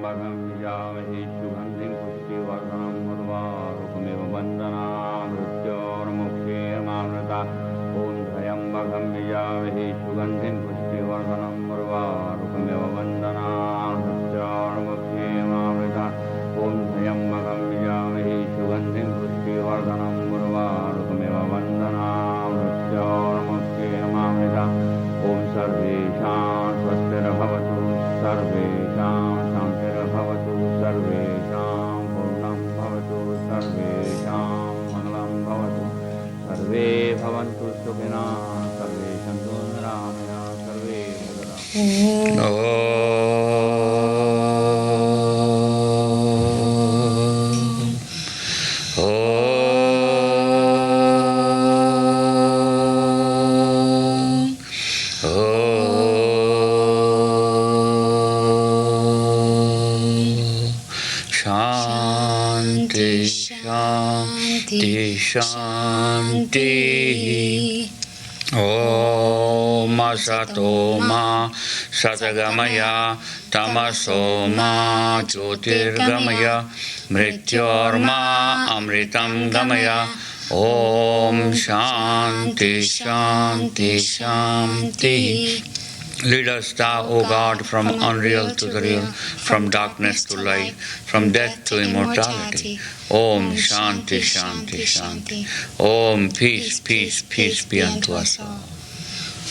Bhagam Yavahi Sugandhim Pushti Vardhanam Murvarukameva Vandana Mrityor Mukhe Mamrita Om Dhayam Bhagam Yavahi Sugandhim Pushti Vardhanam Murvarukameva Vandana Mrityor Mukhe Mamrita Om Dhayam Bhagam Yavahi Sugandhim Pushti Vardhanam Murvarukameva Vandana Mrityor Mukhe Mamrita Om Sarvesham Swastir Bhavatu Sarvesham Shantir Bhavatu Sarvesham Purnam Bhavatu Sarvesham Mangalam Bhavatu Sarve Bhavantu Sukhina Sarve Shantu Niramaya Sarve Shanti Om Asato Ma Satagamaya Tamaso Ma Jyotirgamaya Mrityorma Amritam Gamaya Om Shanti Shanti Shanti. Lead us thou, O God, from unreal to the real, from darkness to light, from death to immortality. Om Shanti Shanti Shanti. Om Peace, Peace, Peace be unto us all.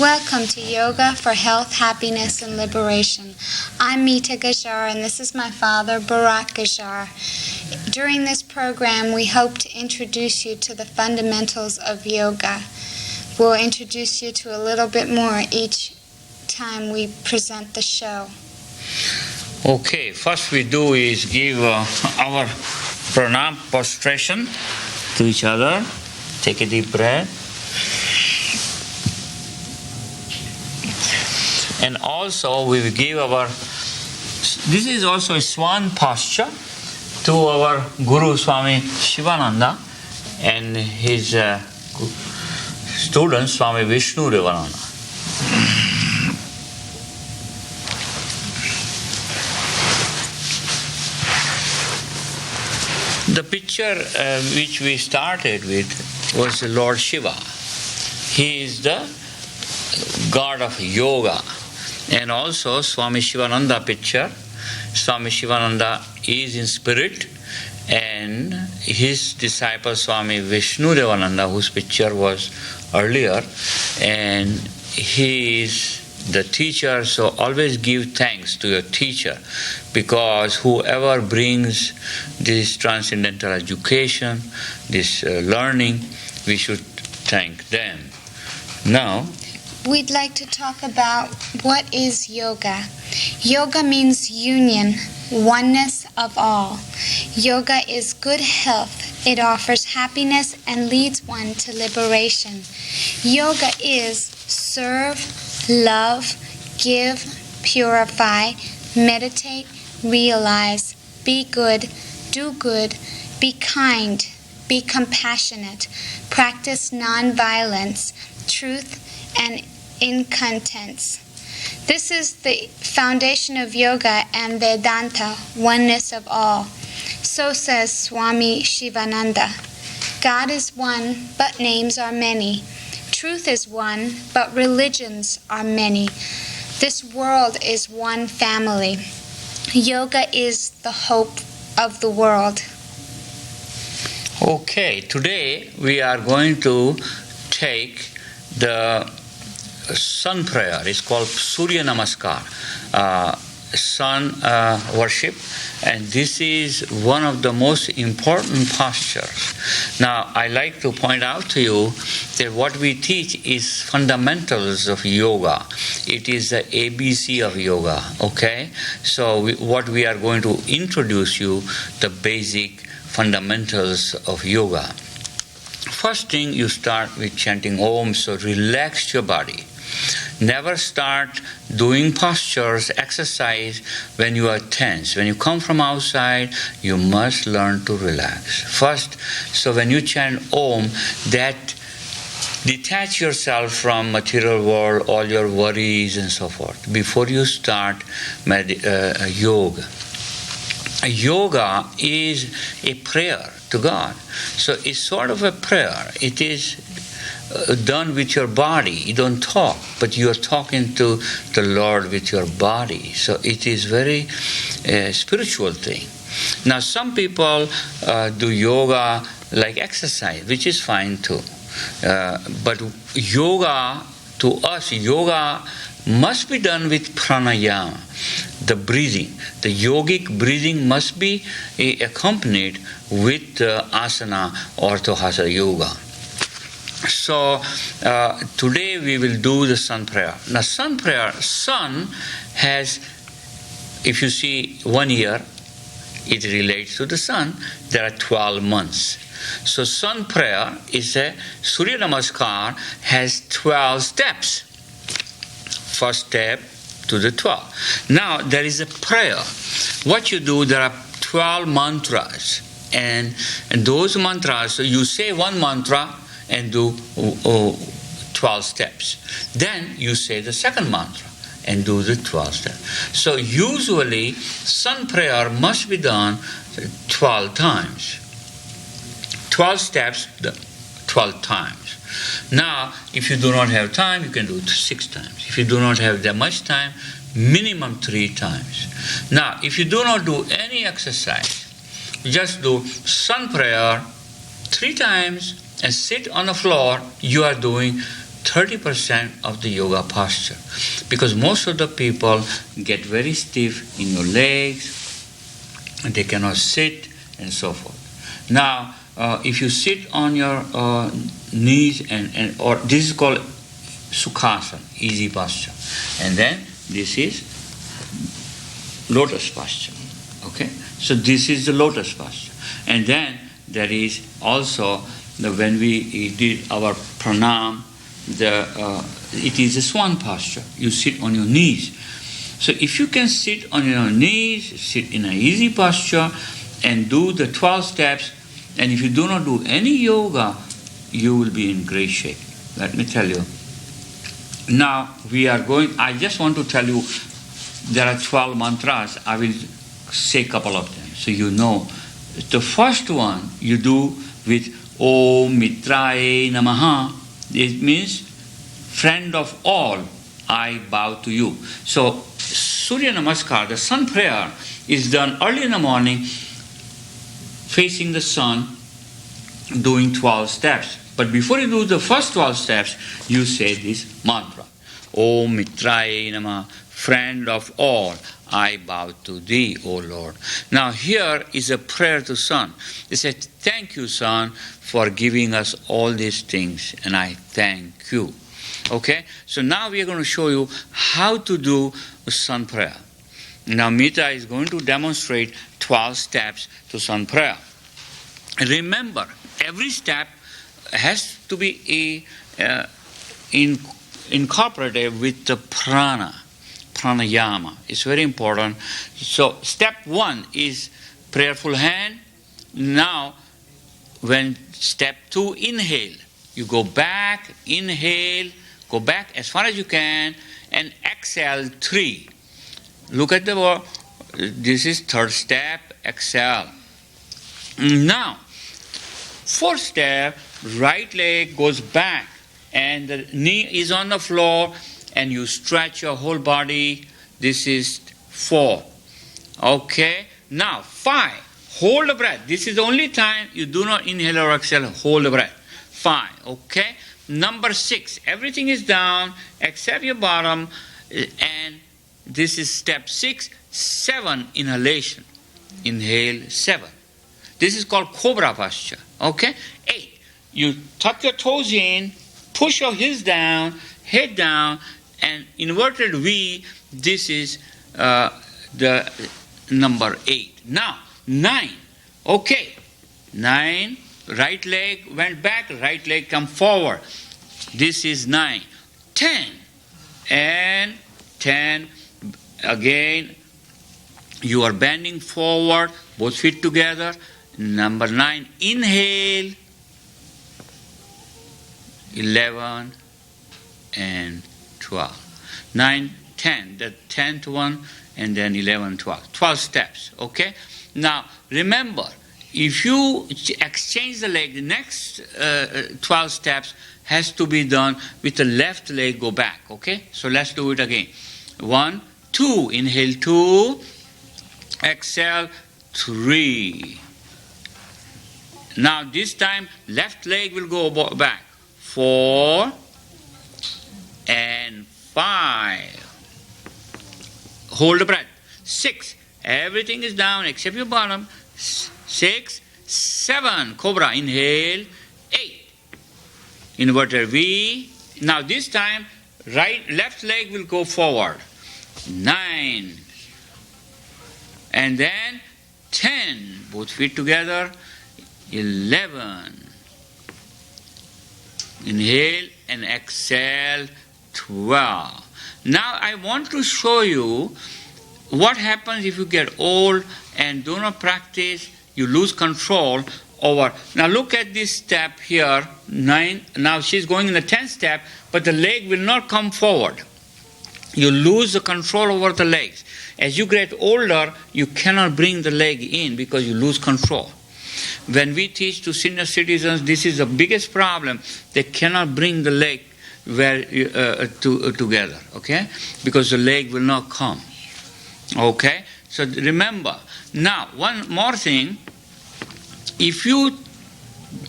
Welcome to Yoga for Health, Happiness, and Liberation. I'm Meeta Gajjar, and this is my father, Bharat Gajjar. During this program, we hope to introduce you to the fundamentals of yoga. We'll introduce you to a little bit more each time we present the show. Okay, first we do is give our pranam prostration to each other. Take a deep breath. And also we will give this is also a swan posture to our Guru Swami Shivananda and his student Swami Vishnu Devananda. The picture which we started with was Lord Shiva. He is the god of yoga. And also Swami Shivananda picture. Swami Shivananda is in spirit, and his disciple Swami Vishnu Devananda, whose picture was earlier, and he is the teacher. So always give thanks to your teacher, because whoever brings this transcendental education, this learning, we should thank them. Now, we'd like to talk about what is yoga. Yoga means union, oneness of all. Yoga is good health. It offers happiness and leads one to liberation. Yoga is serve, love, give, purify, meditate, realize, be good, do good, be kind, be compassionate, practice non-violence, truth, and incontents. This is the foundation of yoga and Vedanta, oneness of all. So says Swami Shivananda. God is one, but names are many. Truth is one, but religions are many. This world is one family. Yoga is the hope of the world. Okay, today we are going to take the sun prayer. It's called Surya Namaskar, sun worship, and this is one of the most important postures. Now, I like to point out to you that what we teach is fundamentals of yoga. It is the ABC of yoga, okay? So what we are going to introduce you, the basic fundamentals of yoga. First thing, you start with chanting Om, so relax your body. Never start doing postures, exercise when you are tense. When you come from outside, you must learn to relax. First, so when you chant Om, that detach yourself from material world, all your worries and so forth, before you start yoga. yoga is a prayer to God. So it's sort of a prayer. It is done with your body. You don't talk, but you are talking to the Lord with your body. So it is very spiritual thing. Now some people do yoga like exercise, which is fine too. But yoga, to us, yoga must be done with pranayama, the breathing. The yogic breathing must be accompanied with asana or hatha yoga. So today we will do the sun prayer. Now sun prayer, sun has, if you see 1 year, it relates to the sun. There are 12 months. So sun prayer is a Surya Namaskar, has 12 steps. First step to the 12. Now there is a prayer. What you do, there are 12 mantras. And those mantras, so you say one mantra and do 12 steps. Then you say the second mantra and do the 12 steps. So usually sun prayer must be done 12 times. 12 steps, 12 times. Now, if you do not have time, you can do it 6 times. If you do not have that much time, minimum 3 times. Now, if you do not do any exercise, just do sun prayer 3 times and sit on the floor, you are doing 30% of the yoga posture. Because most of the people get very stiff in your legs, and they cannot sit, and so forth. Now, if you sit on your knees or this is called sukhasana, easy posture, and then this is lotus posture. Okay, so this is the lotus posture, and then there is also when we did our pranam, it is a swan posture. You sit on your knees. So if you can sit on your knees, sit in an easy posture, and do the 12 steps. And if you do not do any yoga, you will be in great shape. Let me tell you. Now, I just want to tell you, there are 12 mantras. I will say a couple of them so you know. The first one you do with Om Mitraye Namaha. It means, friend of all, I bow to you. So, Surya Namaskar, the sun prayer, is done early in the morning, facing the sun, doing 12 steps. But before you do the first 12 steps, you say this mantra. Om Mitraye Namah, friend of all, I bow to thee, O Lord. Now here is a prayer to sun. They said, thank you, sun, for giving us all these things, and I thank you. Okay? So now we are going to show you how to do sun prayer. Now Meeta is going to demonstrate 12 steps to sun prayer. Remember, every step has to be incorporated with the pranayama. It's very important. So step 1 is prayerful hand. Now, when step 2, inhale. You go back, inhale, go back as far as you can, and exhale 3. Look at the word. This is third step, exhale. Now, fourth step, right leg goes back and the knee is on the floor and you stretch your whole body. This is 4. Okay. Now, 5, hold the breath. This is the only time you do not inhale or exhale. Hold the breath. 5. Okay. Number 6, everything is down except your bottom, and this is step 6. 7, inhalation. Inhale 7. This is called cobra posture. Okay? 8, you tuck your toes in, push your heels down, head down, and inverted V. This is the number 8. Now, 9. Okay. 9, right leg went back, right leg come forward. This is 9. 10. And 10, again, you are bending forward, both feet together. Number 9, inhale. 11 and 12. 9, 10. The 10th one and then 11, 12. 12 steps, okay? Now, remember, if you exchange the leg, the next 12 steps has to be done with the left leg go back, okay? So let's do it again. 1, 2, inhale 2, exhale 3. Now this time left leg will go back. 4 and 5. Hold the breath. 6. Everything is down except your bottom. 6, 7. Cobra. Inhale. 8. Inverted V. Now this time left leg will go forward. 9. And then 10. Both feet together. 11. Inhale and exhale. 12. Now I want to show you what happens if you get old and do not practice, you lose control over. Now look at this step here, 9. Now she's going in the 10th step, but the leg will not come forward. You lose the control over the legs. As you get older, you cannot bring the leg in because you lose control. When we teach to senior citizens, this is the biggest problem. They cannot bring the leg together, okay? Because the leg will not come, okay? So remember, now one more thing, if you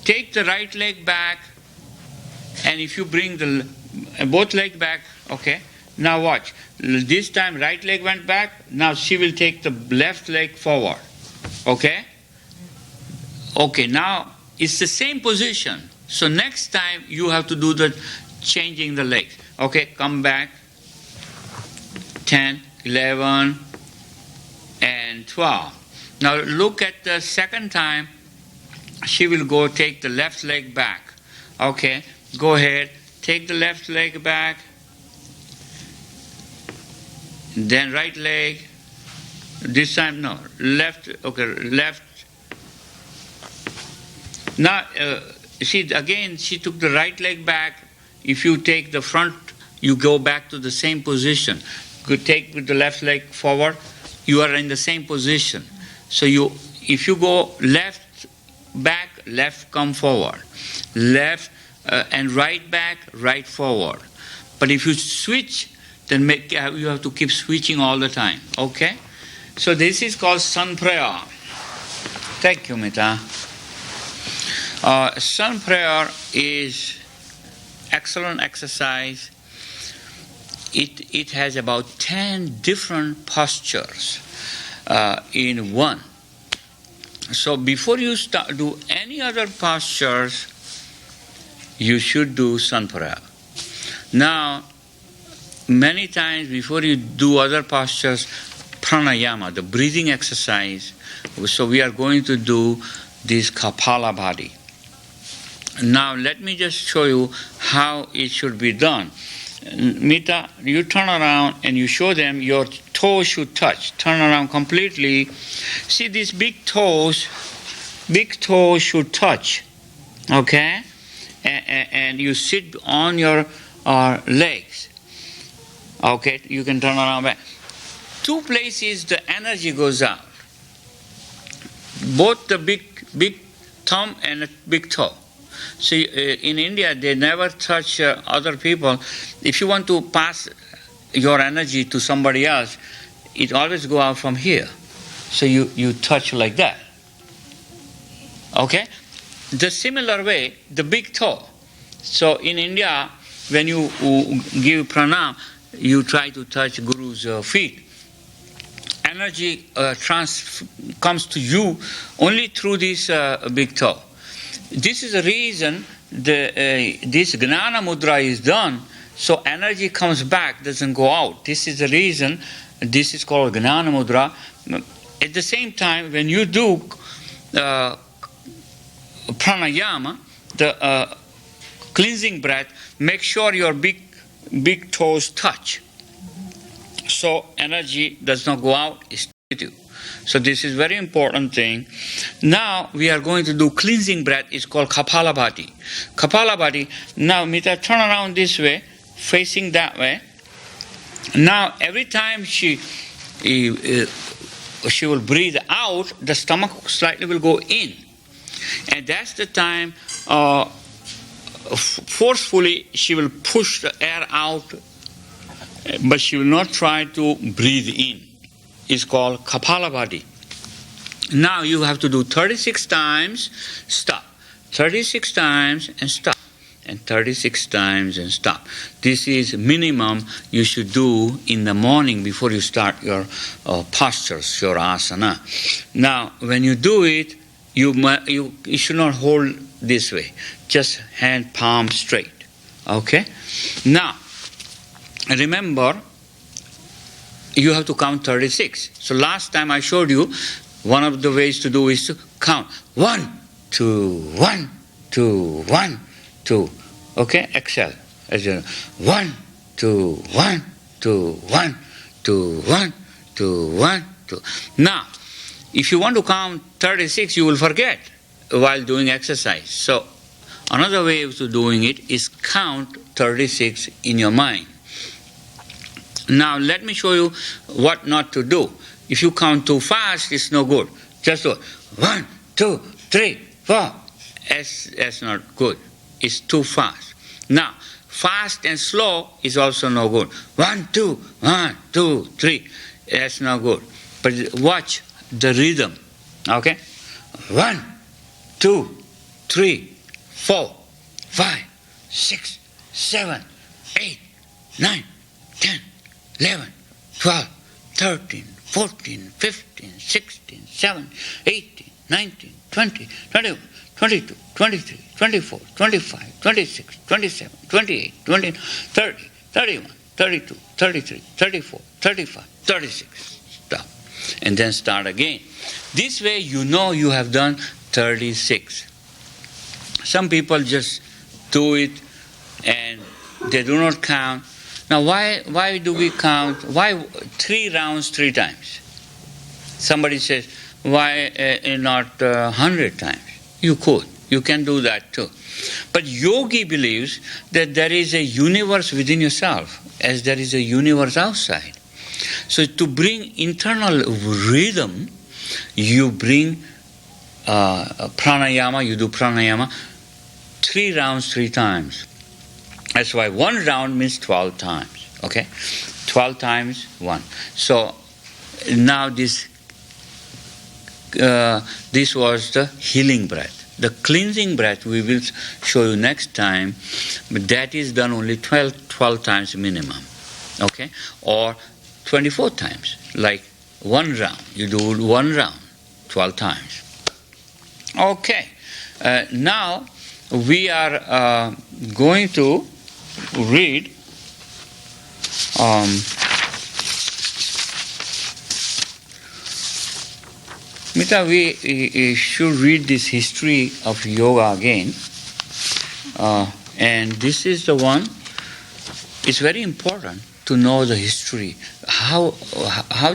take the right leg back and if you bring the both leg back, okay? Now watch, this time right leg went back, now she will take the left leg forward, okay? Okay, now it's the same position. So next time you have to do the changing the legs. Okay, come back. 10, 11, and 12. Now look at the second time. She will go take the left leg back. Okay, go ahead. Take the left leg back. Then right leg. This time, no. Left, okay, left. Now, she took the right leg back. If you take the front, you go back to the same position. You take with the left leg forward, you are in the same position. So if you go left back, left come forward. Left and right back, right forward. But if you switch, then you have to keep switching all the time. Okay? So this is called Sun Prayer. Thank you, Meeta. Sun Prayer is excellent exercise. It has about 10 different postures in one. So before you do any other postures, you should do Sun Prayer. Now, many times before you do other postures, pranayama, the breathing exercise. So we are going to do this Kapalabhati. Now let me just show you how it should be done. Meeta, you turn around and you show them your toes should touch. Turn around completely. See these big toes should touch. Okay? And you sit on your legs. Okay? You can turn around back. 2 places the energy goes out. Both the big thumb and the big toe. See, in India, they never touch other people. If you want to pass your energy to somebody else, it always go out from here. So you touch like that. Okay? The similar way, the big toe. So in India, when you give pranam, you try to touch Guru's feet. Energy comes to you only through this big toe. This is the reason this Gnana Mudra is done, so energy comes back, doesn't go out. This is the reason this is called Gnana Mudra. At the same time, when you do pranayama, the cleansing breath, make sure your big toes touch. So energy does not go out, it's with you. So this is very important thing. Now we are going to do cleansing breath. It's called Kapalabhati. Kapalabhati. Now Meeta, turn around this way, facing that way. Now every time she she will breathe out, the stomach slightly will go in. And that's the time forcefully she will push the air out, but she will not try to breathe in. It's called Kapalabhati. Now you have to do 36 times, stop. 36 times and stop. And 36 times and stop. This is minimum you should do in the morning before you start your postures, your asana. Now, when you do it, you should not hold this way. Just hand palm straight. Okay? Now, remember, you have to count 36. So last time I showed you, one of the ways to do is to count. 1, 2, 1, 2, 1, 2. Okay? Exhale. As you know. 1, 2, 1, 2, 1, 2, 1, 2, 1, 2. Now, if you want to count 36, you will forget while doing exercise. So, another way of doing it is count 36 in your mind. Now, let me show you what not to do. If you count too fast, it's no good. Just do 1, 2, 3, 4. That's not good. It's too fast. Now, fast and slow is also no good. 1, 2, 1, 2, 3. That's not good. But watch the rhythm. Okay? 1, 2, 3, 4, 5, 6, 7, 8, 9, 10, 11, 12, 13, 14, 15, 16, 17, 18, 19, 20, 21, 22, 23, 24, 25, 26, 27, 28, 29, 30, 31, 32, 33, 34, 35, 36. Stop. And then start again. This way you know you have done 36. Some people just do it and they do not count. Now why do we count? Why 3 rounds 3 times? Somebody says, why not 100 times? You could. You can do that too. But Yogi believes that there is a universe within yourself as there is a universe outside. So to bring internal rhythm, you bring pranayama, you do pranayama 3 rounds 3 times. That's why 1 round means 12 times. Okay? 12 times 1. So now this was the healing breath. The cleansing breath we will show you next time, but that is done only 12 times minimum. Okay? Or 24 times, like 1 round. You do 1 round 12 times. Okay. Now we are going to read Meeta, we should read this history of yoga again. And this is the one. It's very important to know the history, how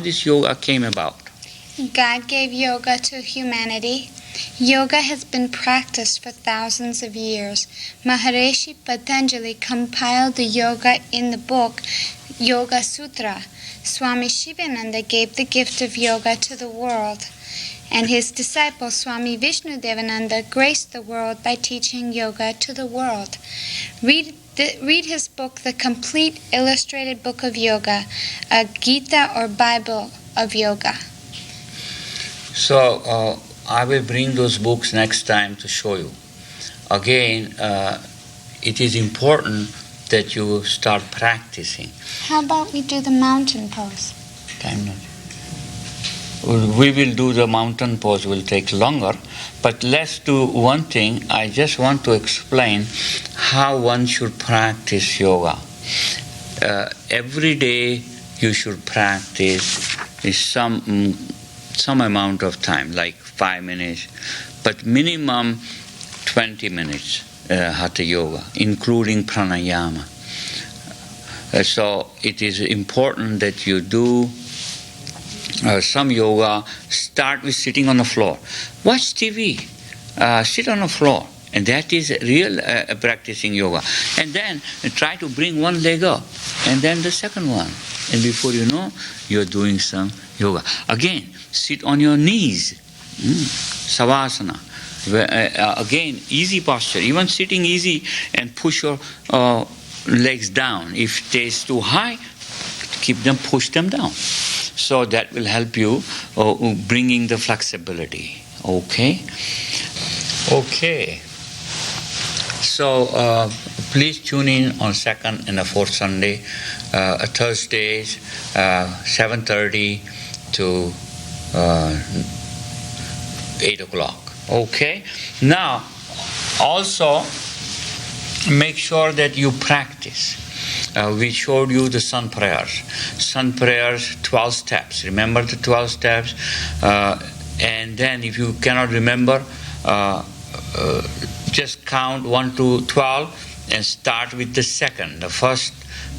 this yoga came about. God gave yoga to humanity. Yoga has been practiced for thousands of years. Maharishi Patanjali compiled the yoga in the book Yoga Sutra. Swami Shivananda gave the gift of yoga to the world, and his disciple Swami Vishnudevananda graced the world by teaching yoga to the world. Read his book, The Complete Illustrated Book of Yoga, a Gita or Bible of Yoga. So I will bring those books next time to show you. Again, it is important that you start practicing. How about we do the mountain pose? Time not. We will do the mountain pose, will take longer, but let's do one thing. I just want to explain how one should practice yoga. Every day you should practice some amount of time, like 5 minutes, but minimum 20 minutes hatha yoga, including pranayama. So it is important that you do some yoga. Start with sitting on the floor. Watch TV. Sit on the floor. And that is real practicing yoga. And then try to bring one leg up. And then the second one. and before you know, you're doing some yoga. Again, sit on your knees. Savasana. Again, easy posture. Even sitting easy, and push your legs down. If it is too high, push them down. So that will help you bringing the flexibility. Okay. So please tune in on second and the fourth Sunday, Thursdays, 7:30 to 8 o'clock. Okay. Now, also make sure that you practice. We showed you the sun prayers. Sun prayers, 12 steps. Remember the 12 steps. And then if you cannot remember, just count 1 to 12 and start with the second. The first,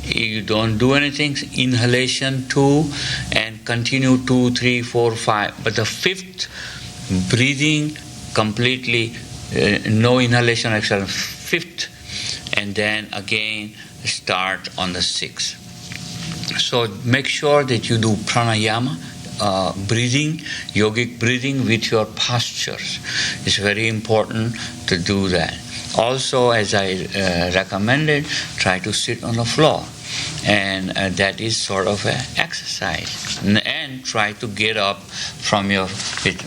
you don't do anything. Inhalation 2 and continue 2, 3, 4, 5. But the fifth, breathing completely, no inhalation, exhalation. Fifth, and then again start on the sixth. So make sure that you do pranayama, breathing, yogic breathing with your postures. It's very important to do that. Also, as I recommended, try to sit on the floor. And that is sort of an exercise. And try to get up from your feet.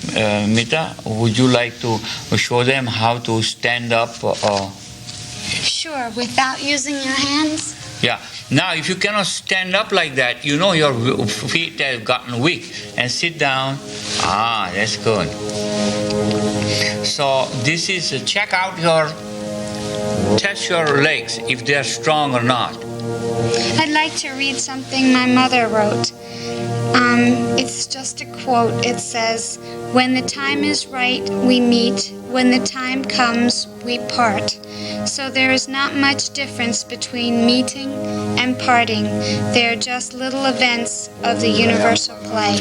Meeta, would you like to show them how to stand up? Sure, without using your hands? Yeah. Now, if you cannot stand up like that, you know your feet have gotten weak. And sit down. That's good. So this is, check out test your legs if they are strong or not. I'd like to read something my mother wrote. It's just a quote. It says, "When the time is right, we meet. When the time comes, we part." So there is not much difference between meeting and parting. They are just little events of the universal play.